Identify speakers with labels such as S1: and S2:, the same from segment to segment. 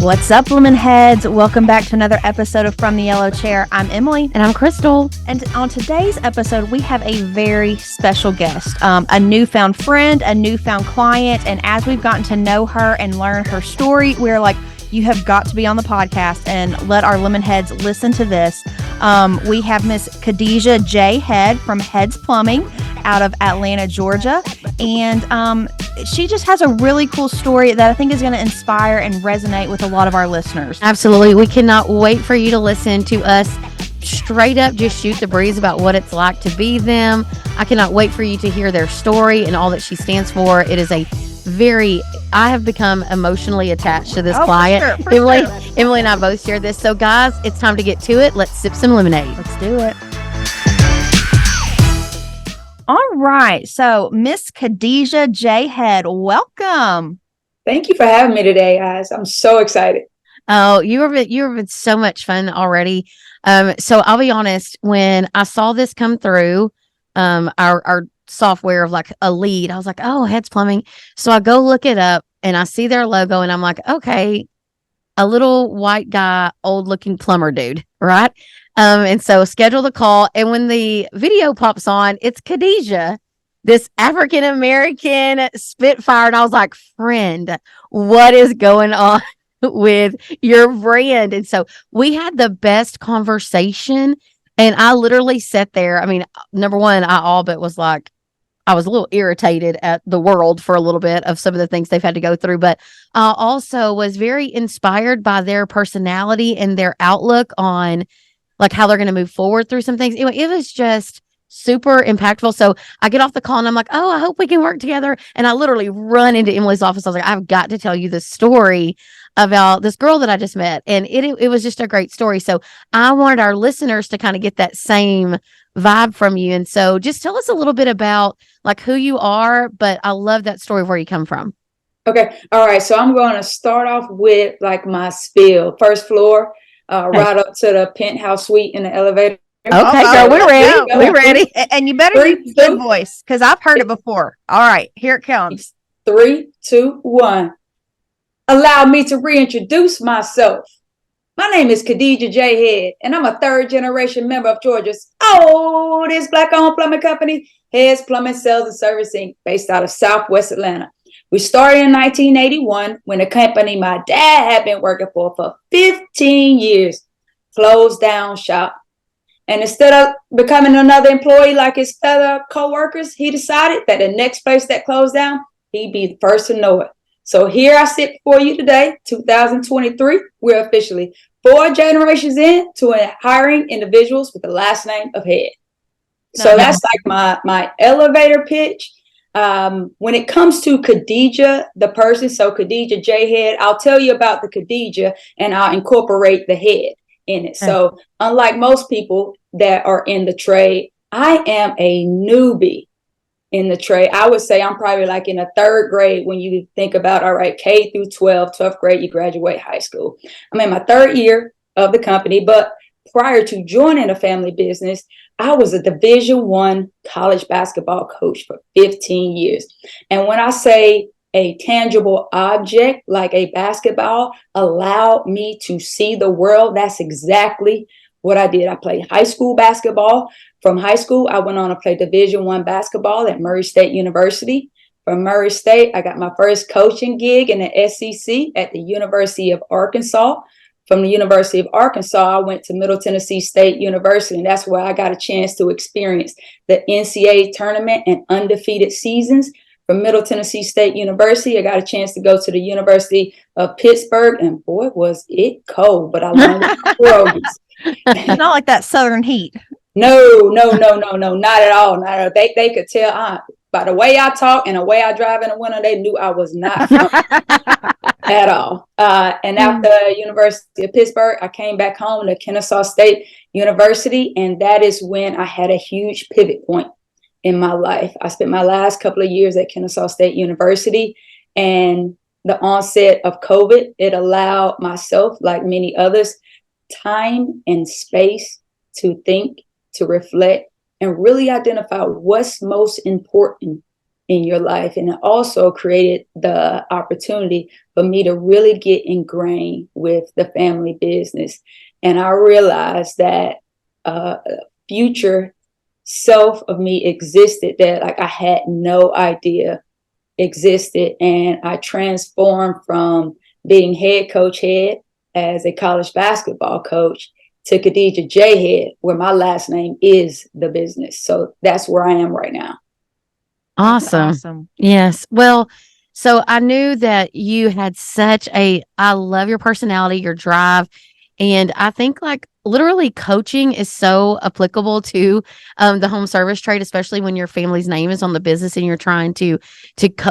S1: What's up, Lemon Heads? Welcome back to another episode of From the Yellow Chair. I'm Emily.
S2: And I'm Crystal.
S1: And on today's episode, we have a very special guest, a newfound friend, a newfound client. And as we've gotten to know her and learn her story, we're like, you have got to be on the podcast and let our Lemon Heads listen to this. We have Miss Khadija Head from Head's Plumbing out of Atlanta, Georgia. And she just has a really cool story that I think is going to inspire and resonate with a lot of our listeners.
S2: Absolutely. We cannot wait for you to listen to us straight up just shoot the breeze about what it's like to be them. I cannot wait for you to hear their story and all that she stands for. It is I have become emotionally attached to this client.
S1: For sure.
S2: Emily and I both share this. So guys, it's time to get to it. Let's sip some lemonade.
S1: Let's do it. All right. So Miss Khadija Head, welcome.
S3: Thank you for having me today, guys. I'm so excited.
S2: Oh, you've been so much fun already. So I'll be honest, when I saw this come through, our software of like a lead, I was like, oh, Head's Plumbing. So I go look it up and I see their logo and I'm like, okay, a little white guy, old looking plumber dude, right? And so schedule the call. And when the video pops on, it's Khadija, this African-American Spitfire. And I was like, friend, what is going on with your brand? And so we had the best conversation. And I literally sat there. I mean, number one, I was a little irritated at the world for a little bit of some of the things they've had to go through, but also was very inspired by their personality and their outlook on like how they're going to move forward through some things. Anyway, it was just super impactful. So I get off the call and I'm like, oh, I hope we can work together. And I literally run into Emily's office. I was like, I've got to tell you this story about this girl that I just met. And it was just a great story. So I wanted our listeners to kind of get that same vibe from you. And so just tell us a little bit about like who you are, but I love that story of where you come from.
S3: Okay. All right. So I'm going to start off with like my spiel. First floor, right up to the penthouse suite in the elevator.
S2: Okay, girl, we're ready. We're ready.
S1: And you better use a good voice because I've heard it before. All right, here it comes.
S3: 3, 2, 1. Allow me to reintroduce myself. My name is Khadija Head, and I'm a third generation member of Georgia's oldest Black-owned plumbing company, Head's Plumbing Sales and Servicing, based out of Southwest Atlanta. We started in 1981 when the company my dad had been working for 15 years closed down shop. And instead of becoming another employee like his other co-workers, he decided that the next place that closed down, he'd be the first to know it. So here I sit before you today, 2023. We're officially 4 generations in to hiring individuals with the last name of Head. So that's like my elevator pitch. When it comes to Khadija, the person, so Khadija Head, I'll tell you about the Khadija and I'll incorporate the head in it. So unlike most people that are in the trade, I am a newbie in the trade. I would say I'm probably like in the 3rd grade when you think about, all right, K through 12th grade, you graduate high school. I'm in my 3rd year of the company, but prior to joining a family business, I was a Division I college basketball coach for 15 years. And when I say a tangible object like a basketball allowed me to see the world, that's exactly what I did. I played high school basketball. From high school, I went on to play Division I basketball at Murray State University. From Murray State, I got my first coaching gig in the SEC at the University of Arkansas. From the University of Arkansas, I went to Middle Tennessee State University, and that's where I got a chance to experience the NCAA tournament and undefeated seasons. From Middle Tennessee State University, I got a chance to go to the University of Pittsburgh, and boy, was it cold, but I learned pros.
S1: Not like that Southern heat.
S3: No, not at all. Not at all. They could tell by the way I talk and the way I drive in the winter, they knew I was not from at all. And after University of Pittsburgh, I came back home to Kennesaw State University, and that is when I had a huge pivot point in my life. I spent my last couple of years at Kennesaw State University, and the onset of COVID, it allowed myself, like many others, time and space to think, to reflect, and really identify what's most important in your life. And it also created the opportunity for me to really get ingrained with the family business. And I realized that future self of me existed that like I had no idea existed. And I transformed from being head coach Head as a college basketball coach to Khadija Head, where my last name is the business. So that's where I am right now.
S2: Awesome. Yes. Well, so I knew that you had I love your personality, your drive. And I think like literally coaching is so applicable to the home service trade, especially when your family's name is on the business and you're trying to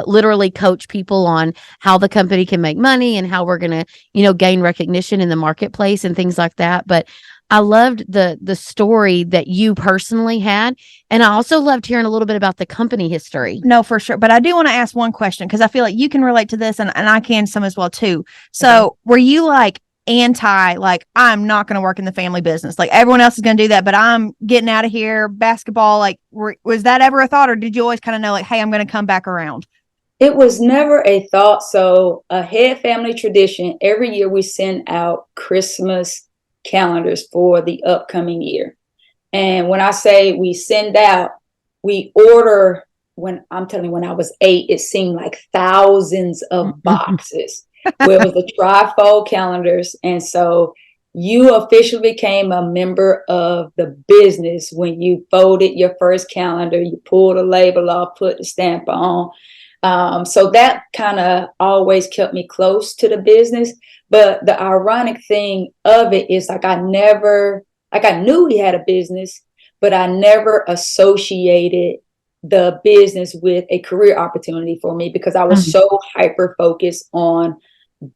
S2: literally coach people on how the company can make money and how we're going to, gain recognition in the marketplace and things like that. But I loved the story that you personally had. And I also loved hearing a little bit about the company history.
S1: No, for sure. But I do want to ask one question because I feel like you can relate to this and I can some as well too. So were you like anti, like, I'm not going to work in the family business? Like everyone else is going to do that, but I'm getting out of here. Basketball, like, was that ever a thought, or did you always kind of know like, hey, I'm going to come back around?
S3: It was never a thought. So a Head family tradition, every year we send out Christmas calendars for the upcoming year. And when I say we send out, we order, when I was 8, it seemed like thousands of boxes where it was the trifold calendars. And so you officially became a member of the business when you folded your first calendar, you pulled a label off, put the stamp on. So that kind of always kept me close to the business. But the ironic thing of it is like I knew he had a business, but I never associated the business with a career opportunity for me because I was so hyper focused on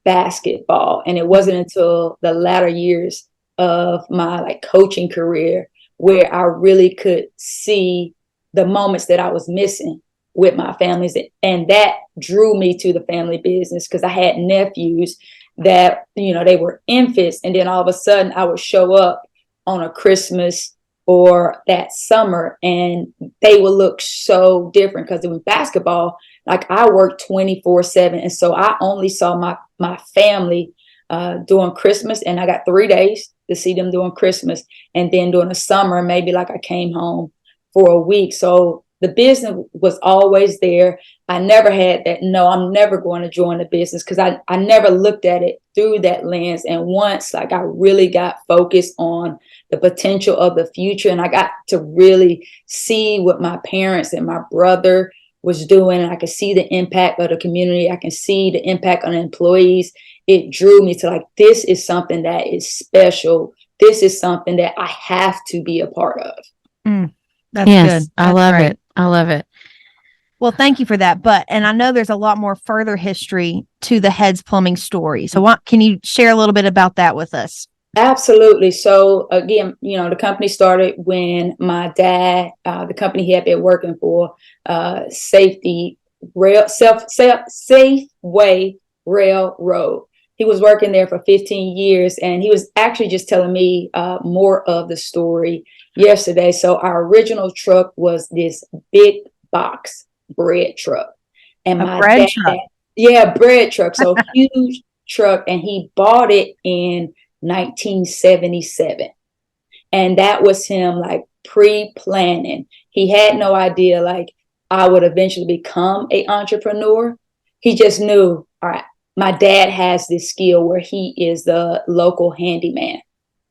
S3: basketball. And it wasn't until the latter years of my like coaching career where I really could see the moments that I was missing with my families. And that drew me to the family business because I had nephews that, they were infants. And then all of a sudden I would show up on a Christmas or that summer and they would look so different because in basketball, like I worked 24/7. And so I only saw my family during Christmas, and I got 3 days to see them during Christmas. And then during the summer, maybe like I came home for a week. So the business was always there. I never had that, no, I'm never going to join the business because I never looked at it through that lens. And once like I really got focused on the potential of the future and I got to really see what my parents and my brother was doing, and I could see the impact of the community. I can see the impact on the employees. It drew me to like, this is something that is special. This is something that I have to be a part of.
S1: That's good. That's
S2: I love it. I love it.
S1: Well, thank you for that. And I know there's a lot more further history to the Head's Plumbing story. So can you share a little bit about that with us?
S3: Absolutely. So again, the company started when my dad, the company he had been working for, Safeway Railroad. He was working there for 15 years, and he was actually just telling me more of the story yesterday. So our original truck was this big box bread truck, and my dad,
S1: truck.
S3: Yeah, bread truck. So huge truck, and he bought it in 1977, and that was him like pre-planning. He had no idea like I would eventually become an entrepreneur. He just knew, all right, my dad has this skill where he is the local handyman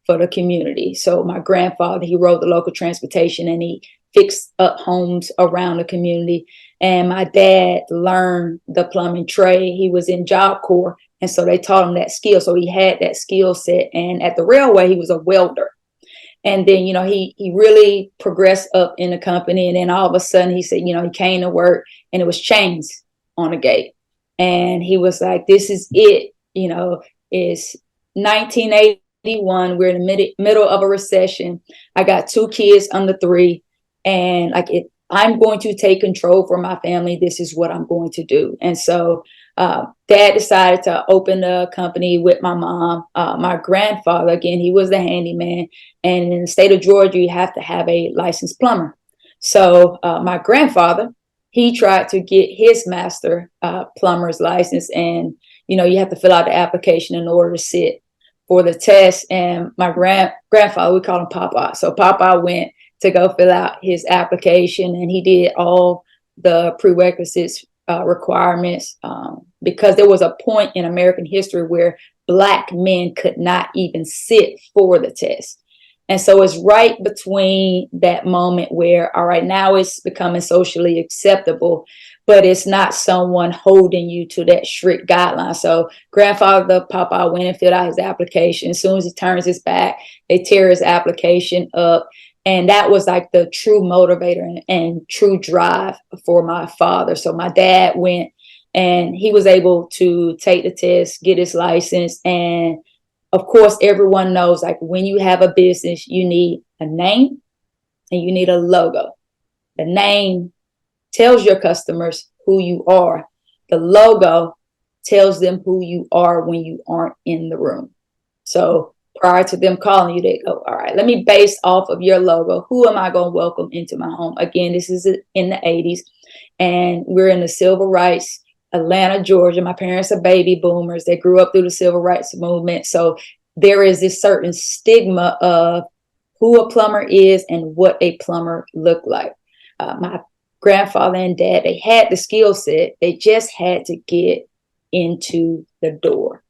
S3: for the community. So my grandfather, he rode the local transportation and he fixed up homes around the community. And my dad learned the plumbing trade. He was in Job Corps. And so they taught him that skill. So he had that skill set. And at the railway, he was a welder. And then, he really progressed up in the company. And then all of a sudden he said, he came to work and it was chains on the gate. And he was like, this is it. It's 1981. We're in the middle of a recession. I got 2 kids under 3. And I'm going to take control for my family. This is what I'm going to do. And so Dad decided to open a company with my mom. My grandfather, again, he was the handyman. And in the state of Georgia, you have to have a licensed plumber. So my grandfather, he tried to get his master plumber's license, and you have to fill out the application in order to sit for the test. And my grandfather, we call him Papa. So Papa went to go fill out his application, and he did all the prerequisites requirements, because there was a point in American history where Black men could not even sit for the test. And so it's right between that moment where, all right, now it's becoming socially acceptable, but it's not someone holding you to that strict guideline. So grandfather Papa went and filled out his application. As soon as he turns his back, they tear his application up. And that was like the true motivator and true drive for my father. So my dad went and he was able to take the test, get his license. And of course, everyone knows, like, when you have a business, you need a name and you need a logo. The name tells your customers who you are. The logo tells them who you are when you aren't in the room. So prior to them calling you, they go, all right, let me base off of your logo. Who am I going to welcome into my home? Again, this is in the 80s, and we're in the civil rights, Atlanta, Georgia. My parents are baby boomers. They grew up through the civil rights movement. So there is this certain stigma of who a plumber is and what a plumber looked like. My grandfather and dad, they had the skill set. They just had to get into the door.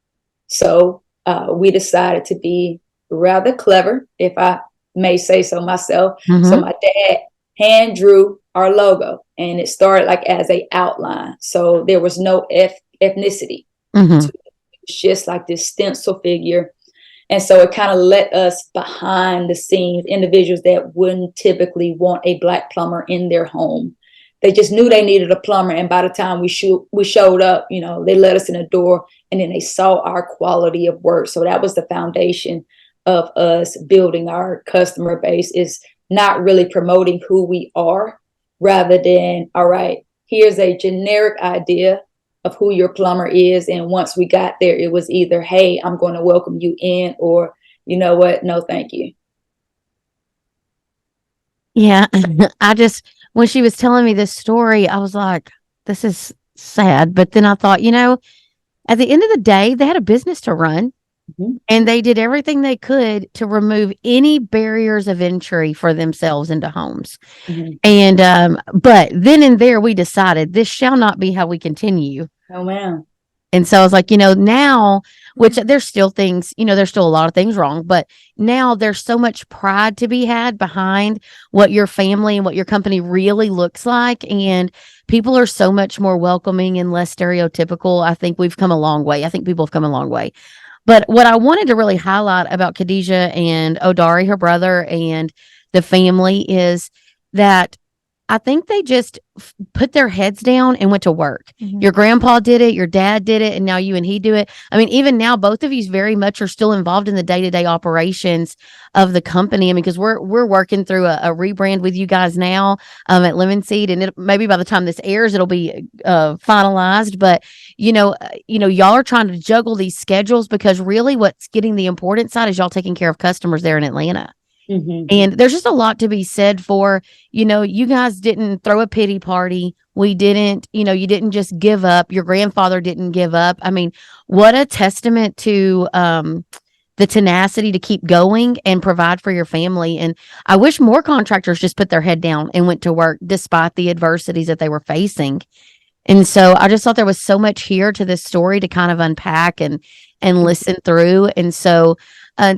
S3: So we decided to be rather clever, if I may say so myself. Mm-hmm. So my dad hand drew our logo, and it started like as a outline. So there was no ethnicity. Mm-hmm. It was just like this stencil figure. And so it kind of let us behind the scenes, individuals that wouldn't typically want a Black plumber in their home. They just knew they needed a plumber. And by the time we showed up, they let us in the door, and then they saw our quality of work. So that was the foundation of us building our customer base, is not really promoting who we are, rather than, all right, here's a generic idea of who your plumber is. And once we got there, it was either, hey, I'm going to welcome you in, or, you know what? No, thank you.
S2: Yeah. When she was telling me this story, I was like, this is sad. But then I thought, at the end of the day, they had a business to run. Mm-hmm. And they did everything they could to remove any barriers of entry for themselves into homes. Mm-hmm. And but then and there, we decided this shall not be how we continue.
S3: Oh, man.
S2: And so I was like, now, which there's still things, there's still a lot of things wrong, but now there's so much pride to be had behind what your family and what your company really looks like. And people are so much more welcoming and less stereotypical. I think we've come a long way. I think people have come a long way. But what I wanted to really highlight about Khadija and Odari, her brother, and the family is that I think they just put their heads down and went to work. Mm-hmm. Your grandpa did it, your dad did it, and now you and he do it. I mean, even now, both of you very much are still involved in the day-to-day operations of the company. I mean, because we're working through a rebrand with you guys now at Lemon Seed, and maybe by the time this airs, it'll be finalized. But y'all are trying to juggle these schedules, because really, what's getting the important side is y'all taking care of customers there in Atlanta. Mm-hmm. And there's just a lot to be said for, you guys didn't throw a pity party. We didn't, you didn't just give up. Your grandfather didn't give up. I mean, what a testament to the tenacity to keep going and provide for your family. And I wish more contractors just put their head down and went to work despite the adversities that they were facing. And so I just thought there was so much here to this story to kind of unpack and listen through. And so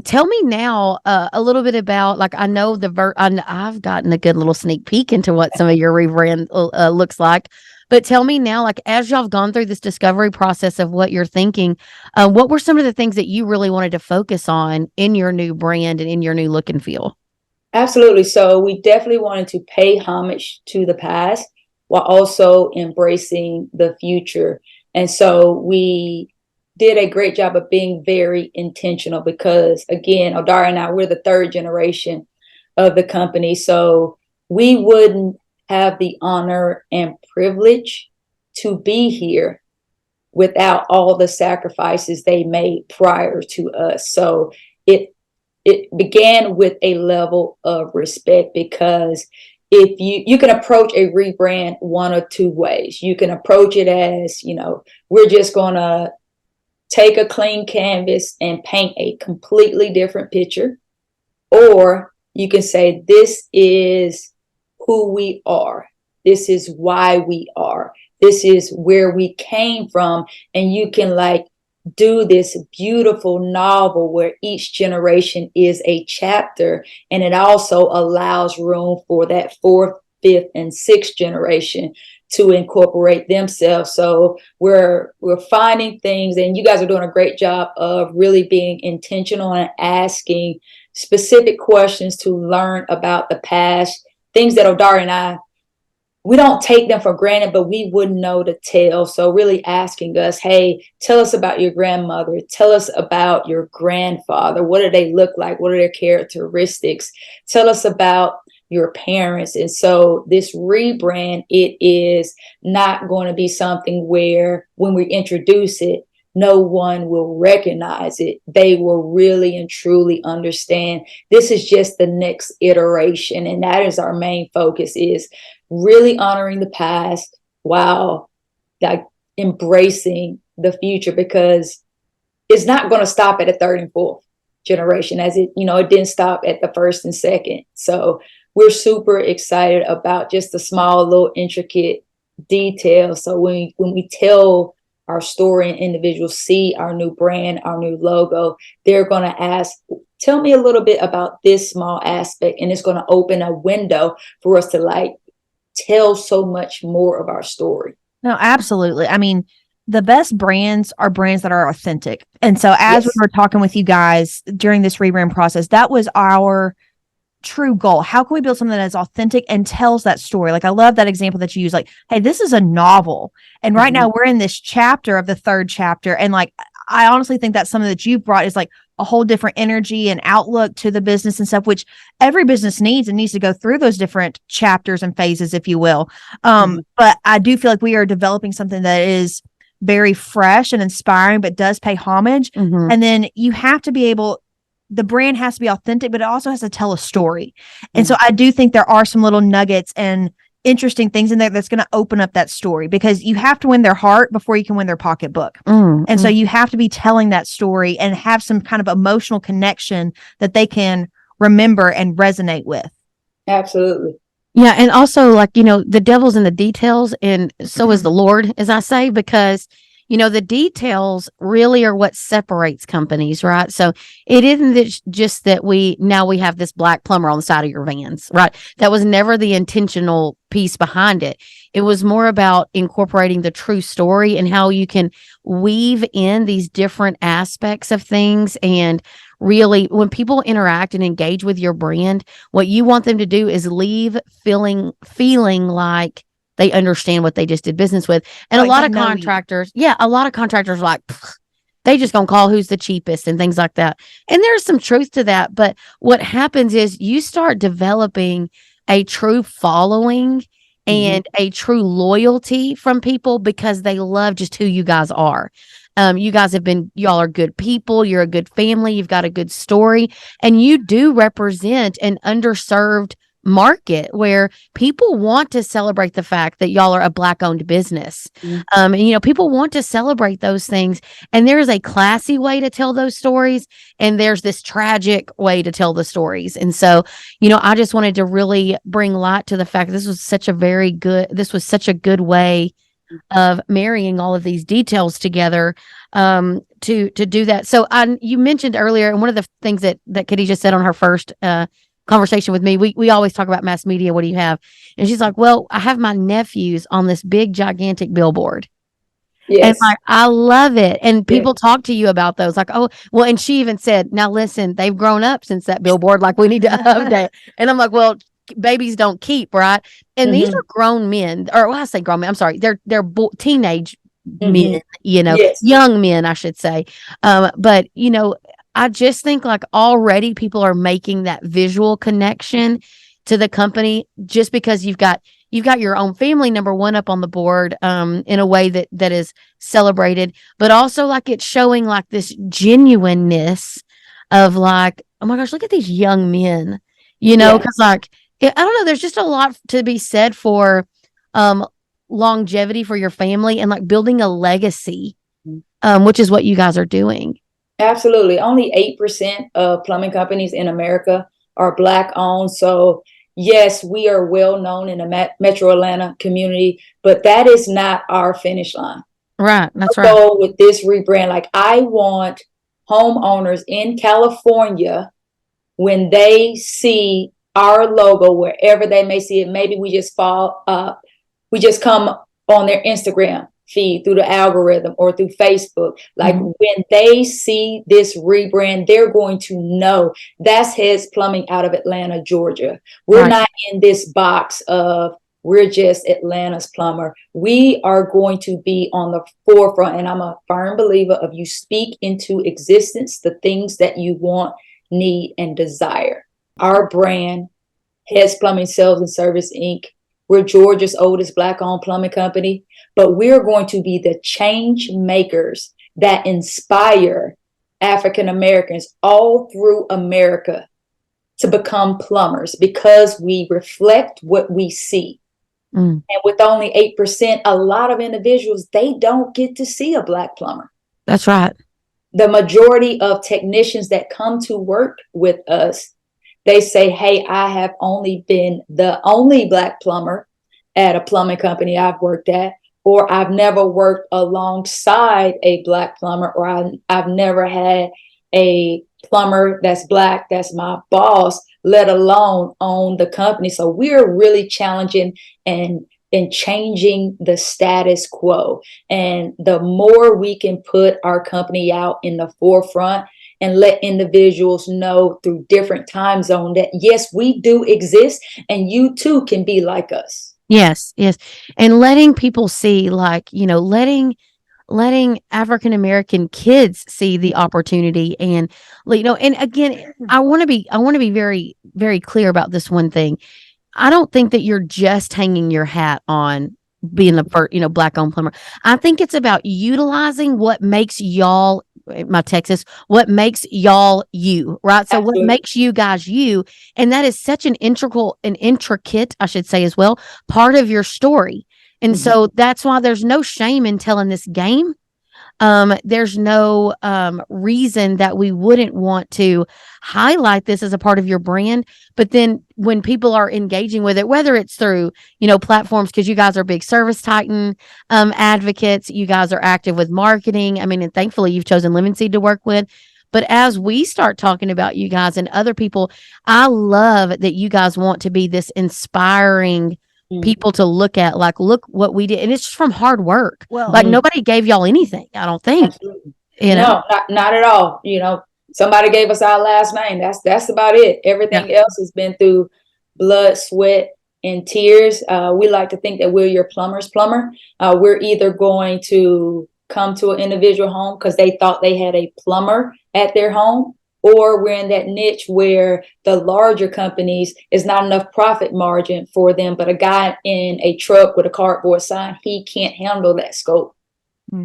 S2: tell me now a little bit about, like, I know I've gotten a good little sneak peek into what some of your rebrand looks like, but tell me now, like, as y'all have gone through this discovery process of what you're thinking, what were some of the things that you really wanted to focus on in your new brand and in your new look and feel?
S3: Absolutely. So we definitely wanted to pay homage to the past while also embracing the future. And so we did a great job of being very intentional, because, again, Odari and I, we're the third generation of the company. So we wouldn't have the honor and privilege to be here without all the sacrifices they made prior to us. So it began with a level of respect, because if you can approach a rebrand one or two ways. You can approach it as, we're just going to take a clean canvas and paint a completely different picture. Or you can say, this is who we are. This is why we are. This is where we came from. And you can do this beautiful novel where each generation is a chapter, and it also allows room for that fourth, fifth, and sixth generation to incorporate themselves. So we're finding things, and you guys are doing a great job of really being intentional and asking specific questions to learn about the past, things that Odari and I, we don't take them for granted, but we wouldn't know to tell. So really asking us, hey, tell us about your grandmother. Tell us about your grandfather. What do they look like? What are their characteristics? Tell us about your parents. And so this rebrand, it is not going to be something where when we introduce it, no one will recognize it. They will really and truly understand this is just the next iteration. And that is our main focus, is really honoring the past while embracing the future, because it's not going to stop at a third and fourth generation, as it didn't stop at the first and second. So we're super excited about just the small little intricate details. So when we tell our story and individuals see our new brand, our new logo, they're going to ask, tell me a little bit about this small aspect. And it's going to open a window for us to tell so much more of our story.
S1: No, absolutely. I mean, the best brands are brands that are authentic. And so as we were talking with you guys during this rebrand process, that was our true goal. How can we build something that is authentic and tells that story? I love that example that you use, hey, this is a novel. And right now we're in this chapter of the third chapter. And I honestly think that's something that you've brought is a whole different energy and outlook to the business and stuff, which every business needs and needs to go through those different chapters and phases, if you will. But I do feel like we are developing something that is very fresh and inspiring, but does pay homage. And then you have to be able, the brand has to be authentic, but it also has to tell a story. And so I do think there are some little nuggets and interesting things in there that's going to open up that story, because you have to win their heart before you can win their pocketbook. And so you have to be telling that story and have some kind of emotional connection that they can remember and resonate with.
S3: Absolutely.
S2: Yeah. And also the devil's in the details, and so is the Lord, as I say, because the details really are what separates companies, right? So it isn't just that we have this black plumber on the side of your vans, right? That was never the intentional piece behind it. It was more about incorporating the true story and how you can weave in these different aspects of things. And really, when people interact and engage with your brand, what you want them to do is leave feeling like they understand what they just did business with. And a lot of contractors are like, they just gonna call who's the cheapest and things like that. And there's some truth to that. But what happens is you start developing a true following and a true loyalty from people because they love just who you guys are. Y'all are good people. You're a good family. You've got a good story, and you do represent an underserved market where people want to celebrate the fact that y'all are a black owned business. And people want to celebrate those things, and there's a classy way to tell those stories, and there's this tragic way to tell the stories. And so I just wanted to really bring light to the fact that this was such a good way of marrying all of these details together to do that. So you mentioned earlier, and one of the things that Khadija said on her first conversation with me, we always talk about mass media. What do you have? And she's like, well, I have my nephews on this big gigantic billboard. Yes. And I love it. And people talk to you about those, oh, well, and she even said, now listen, they've grown up since that billboard, we need to update. And I'm like, well, babies don't keep, right? And these are grown men, or I say grown men, I'm sorry, they're teenage men, young men, I should say. But I just think already people are making that visual connection to the company just because you've got your own family, number one, up on the board in a way that is celebrated, but also it's showing this genuineness of oh my gosh, look at these young men, because I don't know. There's just a lot to be said for longevity for your family and like building a legacy, which is what you guys are doing.
S3: Absolutely. Only 8% of plumbing companies in America are Black owned. So, yes, we are well known in the Metro Atlanta community, but that is not our finish line.
S2: Right. That's
S3: Our
S2: right.
S3: goal with this rebrand, like I want homeowners in California, when they see our logo, wherever they may see it, maybe we just we just come on their Instagram feed through the algorithm or through Facebook. Like when they see this rebrand, they're going to know that's Heads Plumbing out of Atlanta, Georgia. We're not in this box of we're just Atlanta's plumber. We are going to be on the forefront. And I'm a firm believer of you speak into existence the things that you want, need, and desire. Our brand, Heads Plumbing Sales and Service Inc., we're Georgia's oldest Black-owned plumbing company, but we're going to be the change makers that inspire African Americans all through America to become plumbers because we reflect what we see. And with only 8%, a lot of individuals, they don't get to see a Black plumber.
S2: That's right.
S3: The majority of technicians that come to work with us, they say, hey, I have only been the only Black plumber at a plumbing company I've worked at, or I've never worked alongside a Black plumber, or I've never had a plumber that's Black, that's my boss, let alone own the company. So we're really challenging and changing the status quo. And the more we can put our company out in the forefront and let individuals know through different time zones that, yes, we do exist and you too can be like us.
S2: Yes, yes. And letting people see, like, you know, letting African American kids see the opportunity. And, you know, and again, I want to be very, very clear about this one thing. I don't think that you're just hanging your hat on being the first, you know, Black-owned plumber. I think it's about utilizing what makes y'all, what makes y'all you, right? So
S3: Absolutely.
S2: what makes you guys you, and that is such an intricate, I should say as well, part of your story. And so that's why there's no shame in telling this game. There's no reason that we wouldn't want to highlight this as a part of your brand. But then when people are engaging with it, whether it's through, you know, platforms, because you guys are big Service Titan advocates, you guys are active with marketing. I mean, and thankfully you've chosen Lemon Seed to work with. But as we start talking about you guys and other people, I love that you guys want to be this inspiring people to look at, like, look what we did. And it's just from hard work.
S1: Well,
S2: like nobody gave y'all anything, I don't think.
S3: Absolutely.
S2: You know?
S3: No, not at all. You know, somebody gave us our last name. That's about it. Everything else has been through blood, sweat, and tears. We like to think that we're your plumber's plumber. We're either going to come to an individual home because they thought they had a plumber at their home, or we're in that niche where the larger companies is not enough profit margin for them, but a guy in a truck with a cardboard sign, he can't handle that scope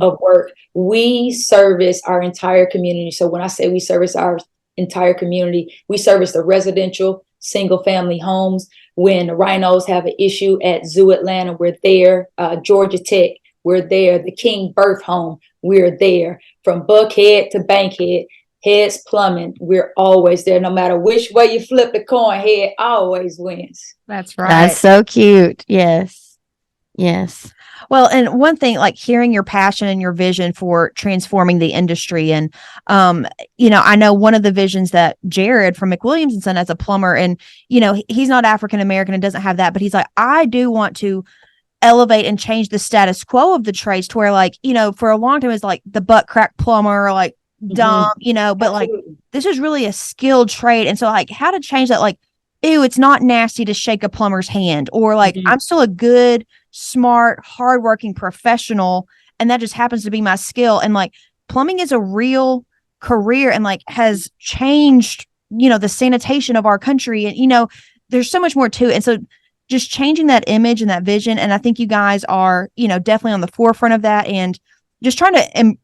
S3: of work. We service our entire community. So when I say we service our entire community, we service the residential single family homes. When the rhinos have an issue at Zoo Atlanta, we're there. Georgia Tech, we're there. The King Birth Home, we're there. From Buckhead to Bankhead, Heads Plumbing, we're always there. No matter which way you flip the coin, Head always wins.
S1: That's right.
S2: That's so cute. Yes. Yes.
S1: Well, and one thing, like hearing your passion and your vision for transforming the industry. And, you know, I know one of the visions that Jared from McWilliams & Son as a plumber, and, you know, he's not African-American and doesn't have that, but he's like, I do want to elevate and change the status quo of the trades to where, like, you know, for a long time it was like the butt crack plumber, or like dumb, you know, but like this is really a skilled trade. And so, like, how to change that, like, ew, it's not nasty to shake a plumber's hand, or like I'm still a good, smart, hardworking professional, and that just happens to be my skill. And like plumbing is a real career and like has changed, you know, the sanitation of our country. And, you know, there's so much more to it. And so just changing that image and that vision. And I think you guys are, you know, definitely on the forefront of that and just trying to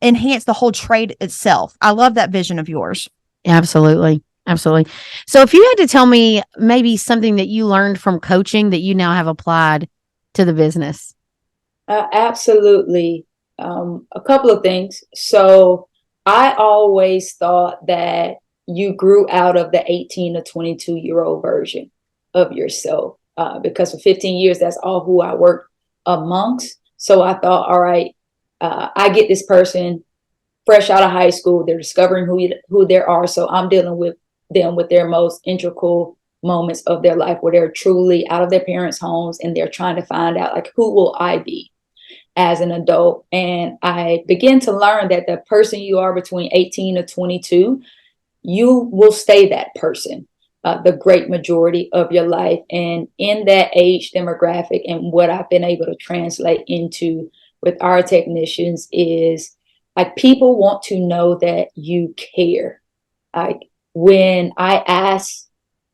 S1: enhance the whole trade itself. I love that vision of yours.
S2: Absolutely. Absolutely. So if you had to tell me maybe something that you learned from coaching that you now have applied to the business.
S3: Absolutely. A couple of things. So I always thought that you grew out of the 18 to 22-year-old version of yourself, because for 15 years, that's all who I worked amongst. So I thought, all right, I get this person fresh out of high school. They're discovering who they are. So I'm dealing with them with their most integral moments of their life where they're truly out of their parents' homes and they're trying to find out, like, who will I be as an adult? And I begin to learn that the person you are between 18 to 22, you will stay that person the great majority of your life. And in that age demographic, and what I've been able to translate into with our technicians is, like, people want to know that you care. Like, when I ask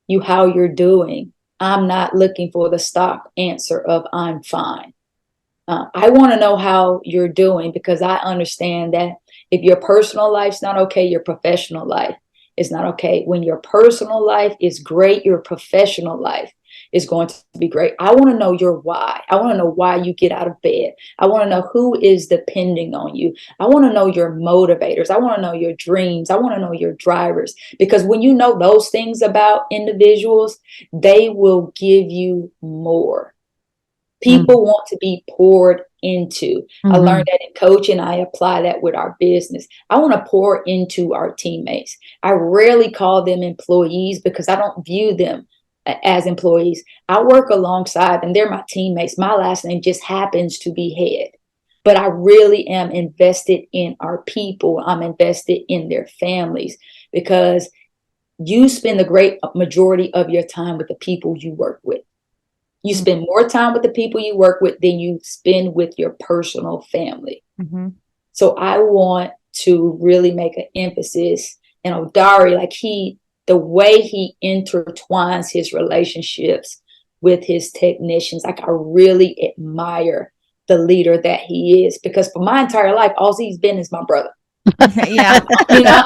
S3: you how you're doing, I'm not looking for the stock answer of I'm fine. I want to know how you're doing, because I understand that if your personal life's not okay, your professional life is not okay. When your personal life is great, your professional life is going to be great. I want to know your why. I want to know why you get out of bed. I want to know who is depending on you. I want to know your motivators. I want to know your dreams. I want to know your drivers, because when you know those things about individuals, they will give you more. People want to be poured into. I learned that in coaching. I apply that with our business. I want to pour into our teammates. I rarely call them employees because I don't view them as employees. I work alongside them. They're my teammates. My last name just happens to be Head. But I really am invested in our people. I'm invested in their families, because you spend the great majority of your time with the people you work with. You spend more time with the people you work with than you spend with your personal family. So I want to really make an emphasis. And Odari, like, the way he intertwines his relationships with his technicians, like, I really admire the leader that he is, because for my entire life, all he's been is my brother.
S1: Yeah.
S3: You know,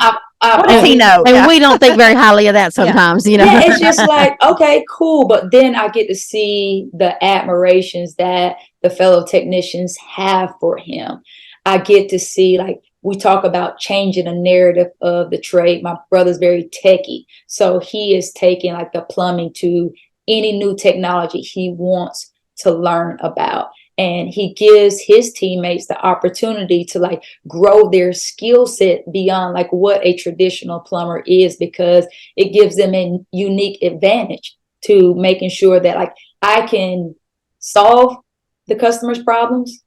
S1: What does he know?
S2: And we don't think very highly of that sometimes, you know.
S3: Yeah, it's just like, okay, cool. But then I get to see the admirations that the fellow technicians have for him. I get to see, like, we talk about changing the narrative of the trade. My brother's very techie. So he is taking, like, the plumbing to any new technology he wants to learn about. And he gives his teammates the opportunity to, like, grow their skill set beyond, like, what a traditional plumber is, because it gives them a unique advantage to making sure that, like, I can solve the customer's problems,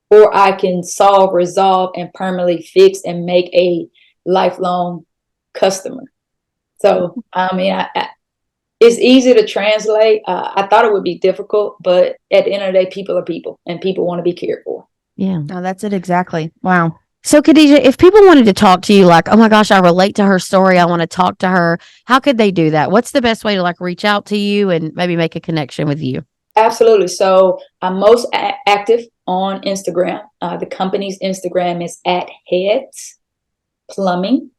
S3: or I can solve, resolve, and permanently fix and make a lifelong customer. So, I mean, it's easy to translate. I thought it would be difficult, but at the end of the day, people are people, and people want to be cared for.
S2: Yeah.
S1: No, that's it exactly. Wow.
S2: So, Khadija, if people wanted to talk to you, like, oh my gosh, I relate to her story, I want to talk to her, how could they do that? What's the best way to, like, reach out to you and maybe make a connection with you?
S3: Absolutely. So I'm most active on Instagram. The company's Instagram is @Heads Plumbing.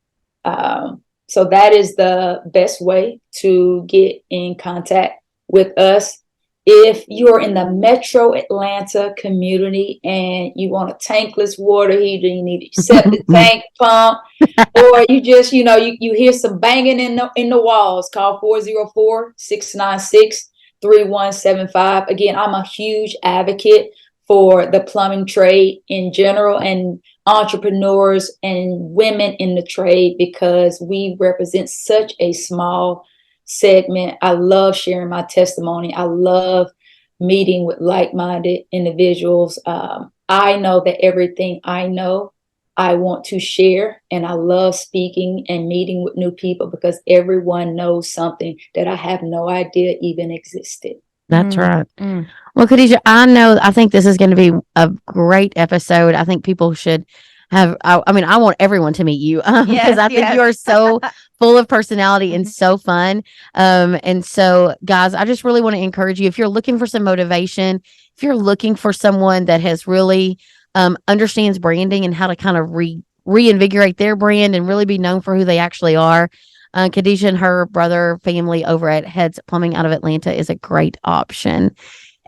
S3: So that is the best way to get in contact with us. If you're in the Metro Atlanta community and you want a tankless water heater, you need a septic tank pump, or you just, you hear some banging in the walls, call 404-696-3175. Again, I'm a huge advocate for the plumbing trade in general, and entrepreneurs and women in the trade, because we represent such a small segment. I love sharing my testimony. I love meeting with like-minded individuals. I know that everything I know, I want to share, and I love speaking and meeting with new people, because everyone knows something that I have no idea even existed.
S2: That's right. Well, Khadija, I think this is going to be a great episode. I think people should have, I mean, I want everyone to meet you, because I think you are so full of personality and so fun. And so, guys, I just really want to encourage you, if you're looking for some motivation, if you're looking for someone that has really understands branding and how to kind of reinvigorate their brand and really be known for who they actually are, Khadija and her brother family over at Heads Plumbing out of Atlanta is a great option.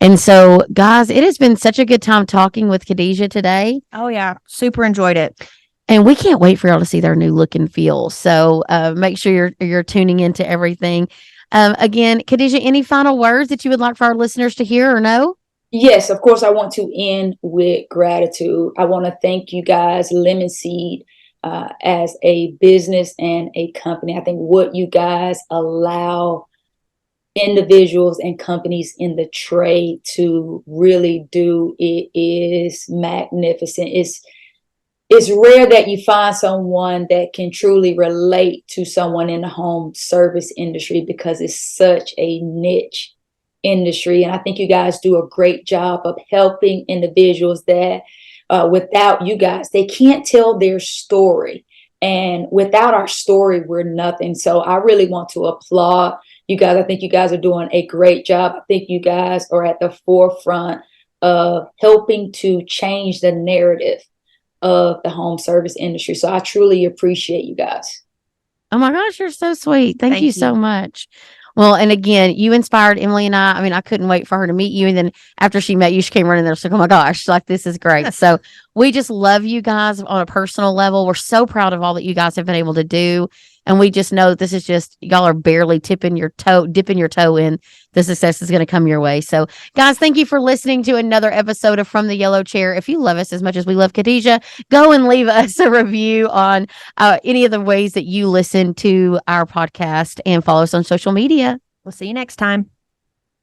S2: And so, guys, it has been such a good time talking with Khadija today.
S1: Oh, yeah. Super enjoyed it.
S2: And we can't wait for y'all to see their new look and feel. So make sure you're tuning into everything. Again, Khadija, any final words that you would like for our listeners to hear or know?
S3: Yes, of course, I want to end with gratitude. I want to thank you guys, Lemon Seed, as a business and a company. I think what you guys allow individuals and companies in the trade to really do, it is magnificent. It's rare that you find someone that can truly relate to someone in the home service industry, because it's such a niche industry. And I think you guys do a great job of helping individuals that without you guys, they can't tell their story. And without our story, we're nothing. So I really want to applaud you guys. I think you guys are doing a great job. I think you guys are at the forefront of helping to change the narrative of the home service industry. So I truly appreciate you guys.
S2: Oh my gosh, you're so sweet. Thank you so much. Well, and again, you inspired Emily and I. I mean, I couldn't wait for her to meet you. And then after she met you, she came running there. She's like, oh my gosh, like, this is great. So we just love you guys on a personal level. We're so proud of all that you guys have been able to do. And we just know that this is just, y'all are barely dipping your toe in. The success is going to come your way. So guys, thank you for listening to another episode of From the Yellow Chair. If you love us as much as we love Khadija, go and leave us a review on any of the ways that you listen to our podcast, and follow us on social media.
S1: We'll see you next time.